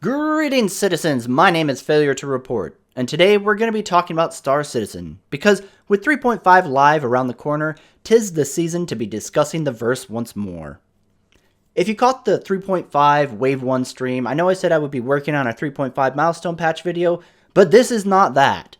Greetings, citizens! My name is FailureToReport, and today we're going to be talking about Star Citizen, because with 3.5 live around the corner, 'tis the season to be discussing the verse once more. If you caught the 3.5 Wave 1 stream, I know I said I would be working on a 3.5 milestone patch video, but this is not that.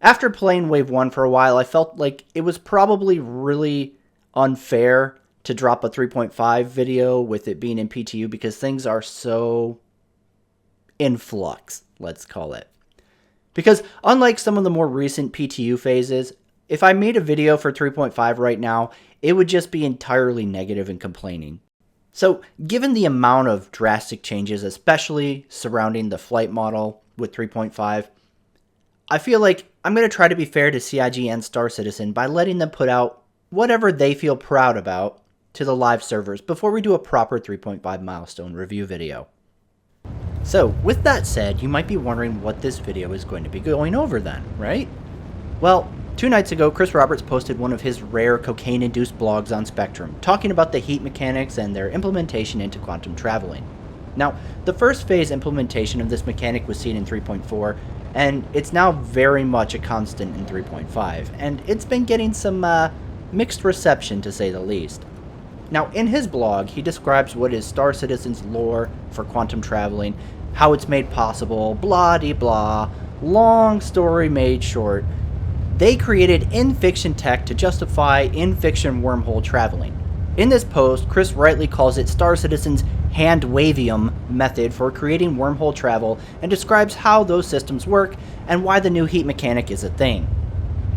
After playing Wave 1 for a while, I felt like it was probably really unfair to drop a 3.5 video with it being in PTU because things are so in flux, let's call it. Because unlike some of the more recent PTU phases, if I made a video for 3.5 right now, it would just be entirely negative and complaining. So given the amount of drastic changes, especially surrounding the flight model with 3.5, I feel like I'm going to try to be fair to CIG and Star Citizen by letting them put out whatever they feel proud about to the live servers before we do a proper 3.5 milestone review video. So, with that said, you might be wondering what this video is going to be going over then, right? Well, 2 nights ago, Chris Roberts posted one of his rare cocaine-induced blogs on Spectrum, talking about the heat mechanics and their implementation into quantum traveling. Now, the first phase implementation of this mechanic was seen in 3.4, and it's now very much a constant in 3.5, and it's been getting some mixed reception to say the least. Now, in his blog, he describes what is Star Citizen's lore for quantum traveling, how it's made possible, blah-de-blah, long story made short. They created in-fiction tech to justify in-fiction wormhole traveling. In this post, Chris rightly calls it Star Citizen's hand-wavium method for creating wormhole travel and describes how those systems work and why the new heat mechanic is a thing.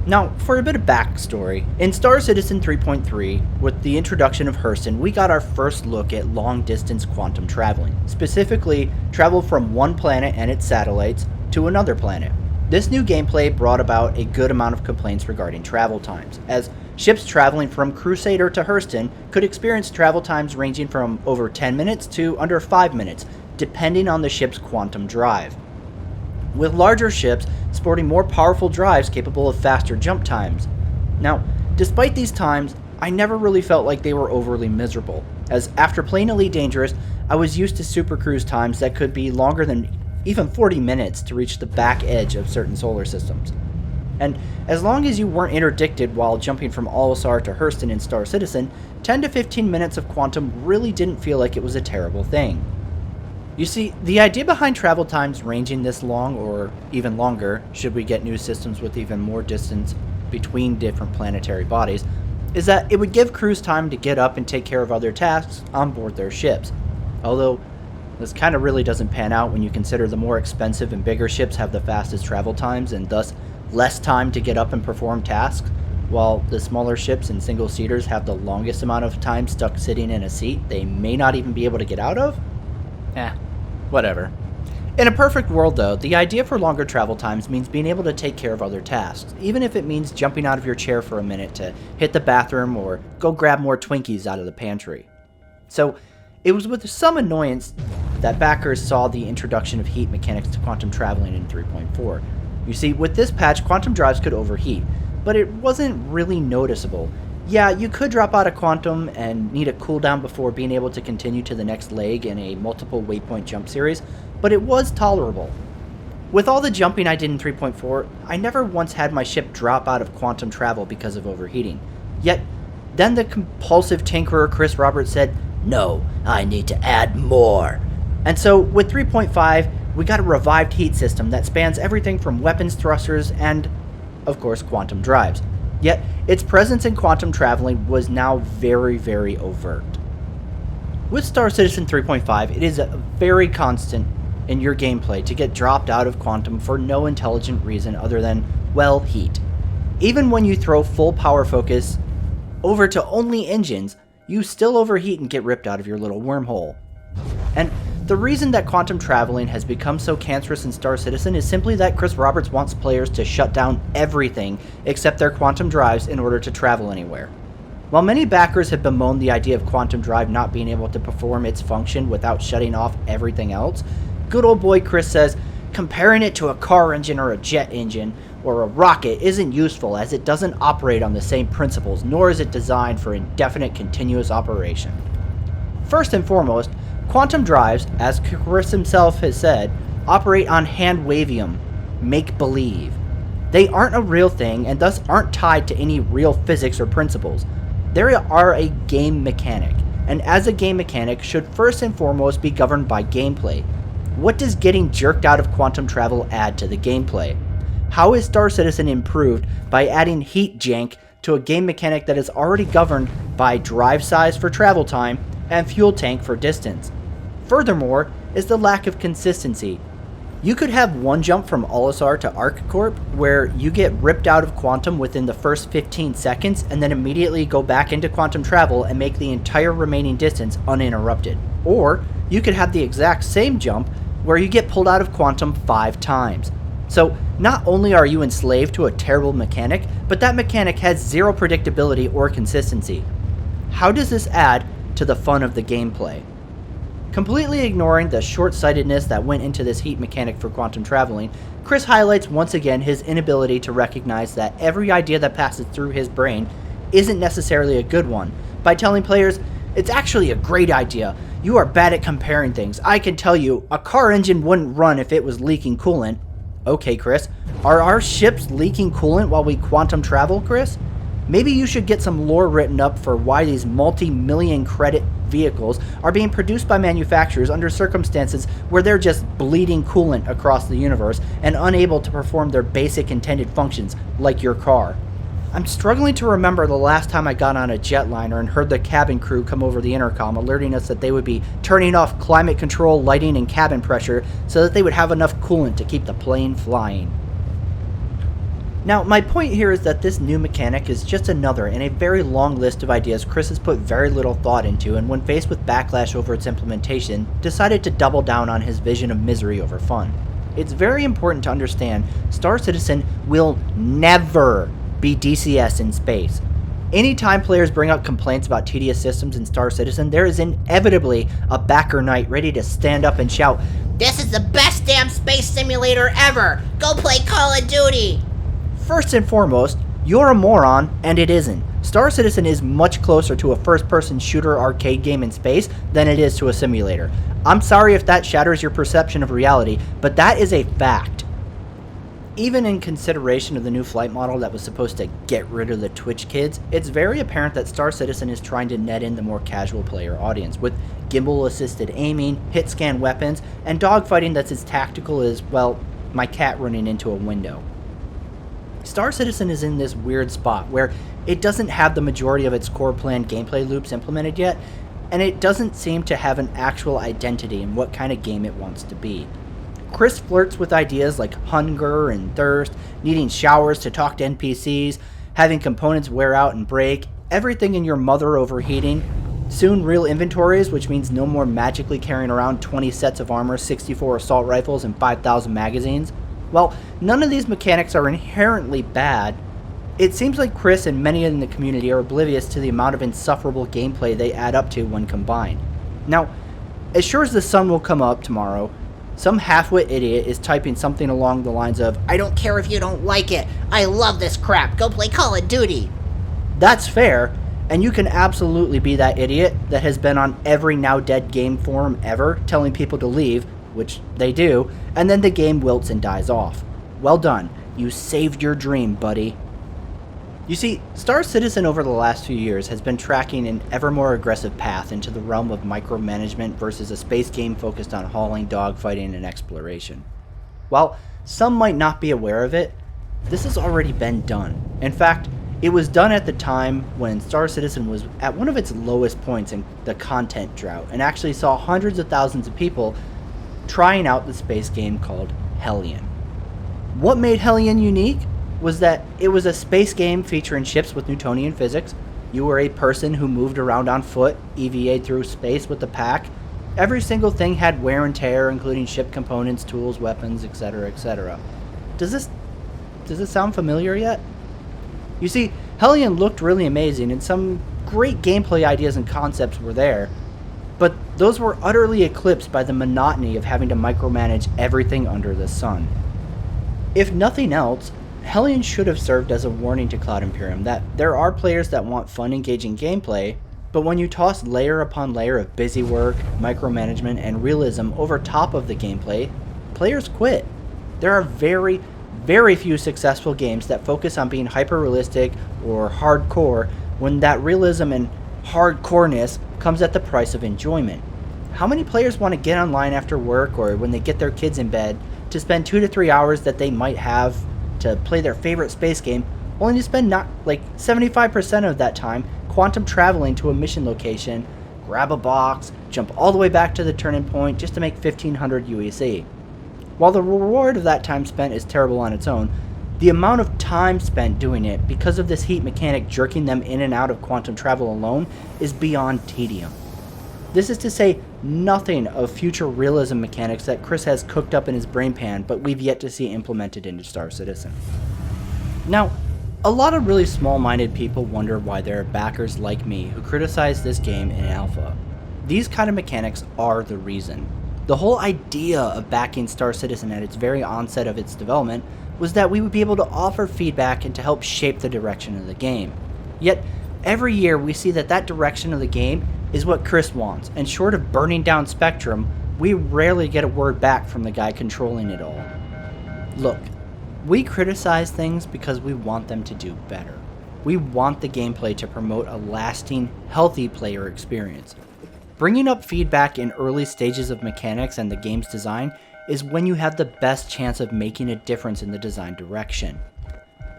Now, for a bit of backstory, in Star Citizen 3.3, with the introduction of Hurston, we got our first look at long-distance quantum traveling, specifically travel from one planet and its satellites to another planet. This new gameplay brought about a good amount of complaints regarding travel times, as ships traveling from Crusader to Hurston could experience travel times ranging from over 10 minutes to under 5 minutes, depending on the ship's quantum drive, with larger ships sporting more powerful drives capable of faster jump times. Now, despite these times, I never really felt like they were overly miserable, as after playing Elite Dangerous, I was used to Super Cruise times that could be longer than even 40 minutes to reach the back edge of certain solar systems. And as long as you weren't interdicted while jumping from Olisar to Hurston in Star Citizen, 10 to 15 minutes of quantum really didn't feel like it was a terrible thing. You see, the idea behind travel times ranging this long, or even longer, should we get new systems with even more distance between different planetary bodies, is that it would give crews time to get up and take care of other tasks on board their ships. Although, this kind of really doesn't pan out when you consider the more expensive and bigger ships have the fastest travel times and thus less time to get up and perform tasks, while the smaller ships and single-seaters have the longest amount of time stuck sitting in a seat they may not even be able to get out of? Whatever. In a perfect world, though, the idea for longer travel times means being able to take care of other tasks, even if it means jumping out of your chair for a minute to hit the bathroom or go grab more Twinkies out of the pantry. So, it was with some annoyance that backers saw the introduction of heat mechanics to quantum traveling in 3.4. You see, with this patch, quantum drives could overheat, but it wasn't really noticeable. Yeah, you could drop out of quantum and need a cooldown before being able to continue to the next leg in a multiple waypoint jump series, but it was tolerable. With all the jumping I did in 3.4, I never once had my ship drop out of quantum travel because of overheating. Yet, then the compulsive tinkerer Chris Roberts said, "No, I need to add more." And so, with 3.5, we got a revived heat system that spans everything from weapons thrusters and, of course, quantum drives. Yet, its presence in quantum traveling was now very, very overt. With Star Citizen 3.5, it is a very constant in your gameplay to get dropped out of quantum for no intelligent reason other than, well, heat. Even when you throw full power focus over to only engines, you still overheat and get ripped out of your little wormhole. And the reason that quantum traveling has become so cancerous in Star Citizen is simply that Chris Roberts wants players to shut down everything except their quantum drives in order to travel anywhere. While many backers have bemoaned the idea of quantum drive not being able to perform its function without shutting off everything else, good old boy Chris says, comparing it to a car engine or a jet engine or a rocket isn't useful as it doesn't operate on the same principles, nor is it designed for indefinite continuous operation. First and foremost, Quantum drives, as Chris himself has said, operate on hand-wavium, make-believe. They aren't a real thing and thus aren't tied to any real physics or principles. They are a game mechanic, and as a game mechanic should first and foremost be governed by gameplay. What does getting jerked out of quantum travel add to the gameplay? How is Star Citizen improved by adding heat jank to a game mechanic that is already governed by drive size for travel time and fuel tank for distance? Furthermore, is the lack of consistency. You could have one jump from Olisar to ArcCorp where you get ripped out of quantum within the first 15 seconds and then immediately go back into quantum travel and make the entire remaining distance uninterrupted. Or you could have the exact same jump where you get pulled out of quantum 5 times. So not only are you enslaved to a terrible mechanic, but that mechanic has zero predictability or consistency. How does this add to the fun of the gameplay? Completely ignoring the short-sightedness that went into this heat mechanic for quantum traveling, Chris highlights once again his inability to recognize that every idea that passes through his brain isn't necessarily a good one, by telling players, "It's actually a great idea. You are bad at comparing things. I can tell you, a car engine wouldn't run if it was leaking coolant." Okay, Chris, are our ships leaking coolant while we quantum travel, Chris? Maybe you should get some lore written up for why these multi-million credit vehicles are being produced by manufacturers under circumstances where they're just bleeding coolant across the universe and unable to perform their basic intended functions, like your car. I'm struggling to remember the last time I got on a jetliner and heard the cabin crew come over the intercom alerting us that they would be turning off climate control, lighting, and cabin pressure so that they would have enough coolant to keep the plane flying. Now, my point here is that this new mechanic is just another in a very long list of ideas Chris has put very little thought into, and when faced with backlash over its implementation, decided to double down on his vision of misery over fun. It's very important to understand Star Citizen will never be DCS in space. Anytime players bring up complaints about tedious systems in Star Citizen, there is inevitably a backer knight ready to stand up and shout, "This is the best damn space simulator ever! Go play Call of Duty!" First and foremost, you're a moron, and it isn't. Star Citizen is much closer to a first-person shooter arcade game in space than it is to a simulator. I'm sorry if that shatters your perception of reality, but that is a fact. Even in consideration of the new flight model that was supposed to get rid of the Twitch kids, it's very apparent that Star Citizen is trying to net in the more casual player audience, with gimbal-assisted aiming, hit-scan weapons, and dogfighting that's as tactical as, well, my cat running into a window. Star Citizen is in this weird spot where it doesn't have the majority of its core planned gameplay loops implemented yet, and it doesn't seem to have an actual identity in what kind of game it wants to be. Chris flirts with ideas like hunger and thirst, needing showers to talk to NPCs, having components wear out and break, everything in your mother overheating, soon real inventories, which means no more magically carrying around 20 sets of armor, 64 assault rifles, and 5,000 magazines. While none of these mechanics are inherently bad, it seems like Chris and many in the community are oblivious to the amount of insufferable gameplay they add up to when combined. Now, as sure as the sun will come up tomorrow, some half-wit idiot is typing something along the lines of, "I don't care if you don't like it. I love this crap. Go play Call of Duty." That's fair, and you can absolutely be that idiot that has been on every now-dead game forum ever telling people to leave, which they do, and then the game wilts and dies off. Well done. You saved your dream, buddy. You see, Star Citizen over the last few years has been tracking an ever more aggressive path into the realm of micromanagement versus a space game focused on hauling, dogfighting, and exploration. While some might not be aware of it, this has already been done. In fact, it was done at the time when Star Citizen was at one of its lowest points in the content drought, and actually saw hundreds of thousands of people trying out the space game called Hellion. What made Hellion unique was that it was a space game featuring ships with Newtonian physics. You were a person who moved around on foot, EVA'd through space with the pack. Every single thing had wear and tear, including ship components, tools, weapons, etc., etc. Does this sound familiar yet? You see, Hellion looked really amazing, and some great gameplay ideas and concepts were there, but those were utterly eclipsed by the monotony of having to micromanage everything under the sun. If nothing else, Hellion should have served as a warning to Cloud Imperium that there are players that want fun, engaging gameplay, But when you toss layer upon layer of busy work, micromanagement, and realism over top of the gameplay, players quit. There are very, very few successful games that focus on being hyper-realistic or hardcore when that realism and hardcoreness comes at the price of enjoyment. How many players want to get online after work or when they get their kids in bed to spend 2 to 3 hours that they might have to play their favorite space game, only to spend not like 75% of that time quantum traveling to a mission location, grab a box, jump all the way back to the turning point just to make 1500 UEC. While the reward of that time spent is terrible on its own, the amount of time spent doing it because of this heat mechanic jerking them in and out of quantum travel alone is beyond tedium. This is to say nothing of future realism mechanics that Chris has cooked up in his brain pan but we've yet to see implemented into Star Citizen. Now, a lot of really small-minded people wonder why there are backers like me who criticize this game in alpha. These kind of mechanics are the reason. The whole idea of backing Star Citizen at its very onset of its development was that we would be able to offer feedback and to help shape the direction of the game. Yet, every year we see that that direction of the game is what Chris wants, and short of burning down Spectrum, we rarely get a word back from the guy controlling it all. Look, we criticize things because we want them to do better. We want the gameplay to promote a lasting, healthy player experience. Bringing up feedback in early stages of mechanics and the game's design is when you have the best chance of making a difference in the design direction.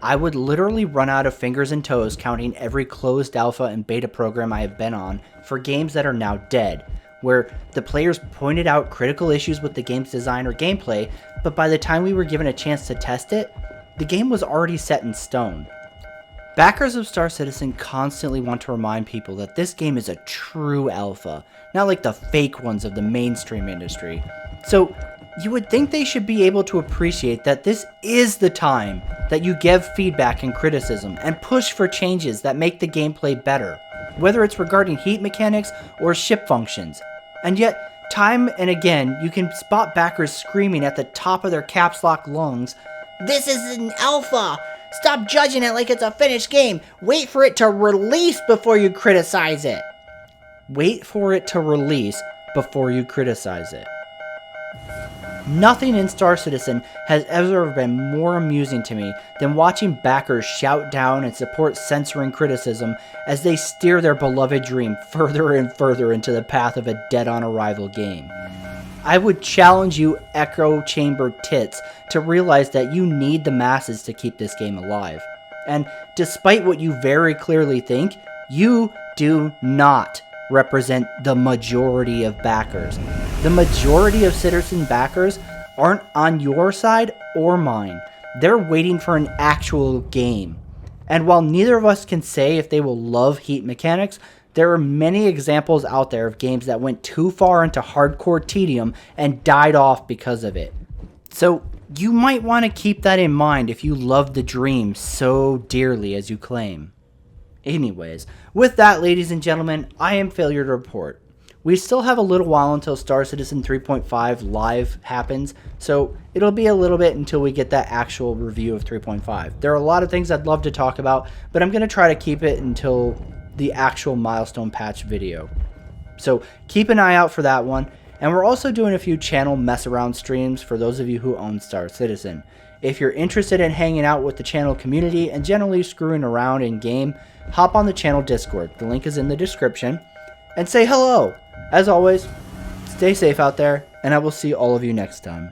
I would literally run out of fingers and toes counting every closed alpha and beta program I have been on for games that are now dead, where the players pointed out critical issues with the game's design or gameplay, but by the time we were given a chance to test it, the game was already set in stone. Backers of Star Citizen constantly want to remind people that this game is a true alpha, not like the fake ones of the mainstream industry. So, you would think they should be able to appreciate that this is the time that you give feedback and criticism and push for changes that make the gameplay better, whether it's regarding heat mechanics or ship functions. And yet, time and again, you can spot backers screaming at the top of their caps lock lungs, This is an alpha! Stop judging it like it's a finished game! Wait for it to release before you criticize it! Wait for it to release before you criticize it. Nothing in Star Citizen has ever been more amusing to me than watching backers shout down and support censoring criticism as they steer their beloved dream further and further into the path of a dead-on-arrival game. I would challenge you echo chamber tits to realize that you need the masses to keep this game alive. And despite what you very clearly think, you do not represent the majority of backers. The majority of Citizen backers aren't on your side or mine. They're waiting for an actual game. And while neither of us can say if they will love heat mechanics, there are many examples out there of games that went too far into hardcore tedium and died off because of it. So you might want to keep that in mind if you love the dream so dearly as you claim. Anyways, with that, ladies and gentlemen, I am Failure to Report. We still have a little while until Star Citizen 3.5 live happens, so it'll be a little bit until we get that actual review of 3.5. There are a lot of things I'd love to talk about, but I'm going to try to keep it until the actual milestone patch video. So keep an eye out for that one, and we're also doing a few channel mess around streams for those of you who own Star Citizen. If you're interested in hanging out with the channel community and generally screwing around in game, hop on the channel Discord. The link is in the description. And say hello. As always, stay safe out there, and I will see all of you next time.